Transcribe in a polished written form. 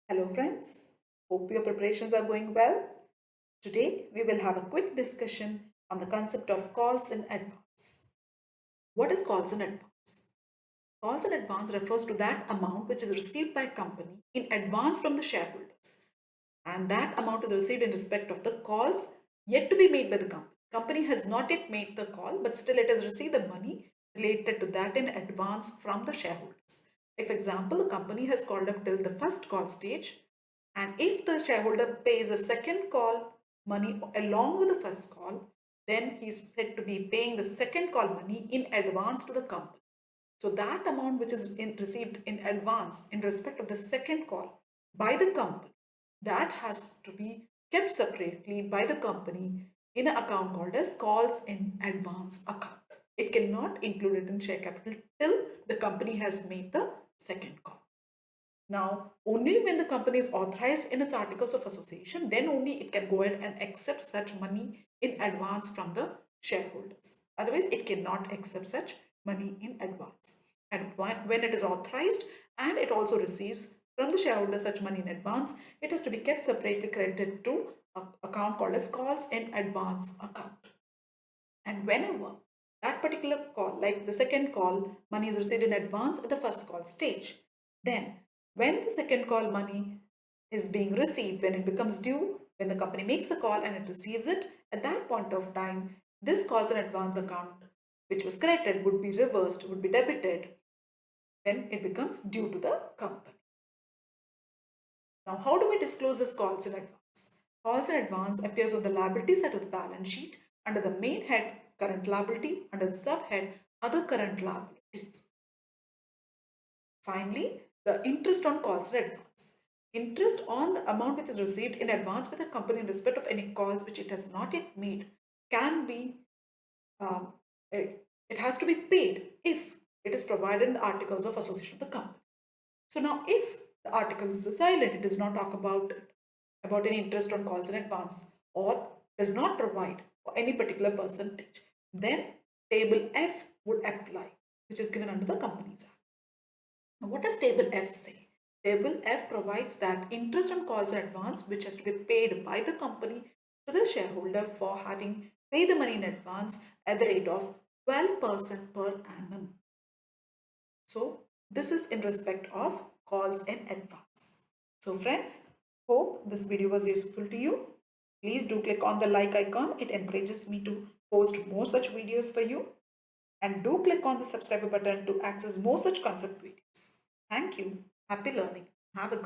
Hello friends, hope your preparations are going well. Today we will have a quick discussion on the concept of calls in advance. What is calls in advance? Calls in advance refers to that amount which is received by a company in advance from the shareholders, and that amount is received in respect of the calls yet to be made by the company. Company has not yet made the call, but still it has received the money related to that in advance from the shareholders. If example, the company has called up till the first call stage, and if the shareholder pays a second call money along with the first call, then he's said to be paying the second call money in advance to the company. So that amount which is received in advance in respect of the second call by the company, that has to be kept separately by the company in an account called as calls in advance account. It cannot include it in share capital till the company has made the second call. Now, only when the company is authorized in its articles of association, then only it can go ahead and accept such money in advance from the shareholders. Otherwise, it cannot accept such money in advance. And when it is authorized and it also receives from the shareholders such money in advance, it has to be kept separately credited to an account called as calls in advance account. And whenever that particular call, like the second call, money is received in advance at the first call stage, then when the second call money is being received, when it becomes due, when the company makes a call and it receives it, at that point of time, this calls in advance account, which was credited, would be reversed, would be debited when it becomes due to the company. Now, how do we disclose this calls in advance? Calls in advance appears on the liability side of the balance sheet under the main head current liability, under the subhead other current liabilities. Finally, the interest on calls in advance. Interest on the amount which is received in advance by the company in respect of any calls which it has not yet made can be, um, it has to be paid if it is provided in the articles of association of the company. So now if the article is silent, it does not talk about any interest on calls in advance or does not provide for any particular percentage, then table F would apply, which is given under the Companies Act. Now what does table F say? Table F provides that interest on calls in advance, which has to be paid by the company to the shareholder for having paid the money in advance at the rate of 12% per annum. So this is in respect of calls in advance. So friends, hope this video was useful to you. Please do click on the like icon. It encourages me to post more such videos for you. And do click on the subscribe button to access more such concept videos. Thank you. Happy learning. Have a great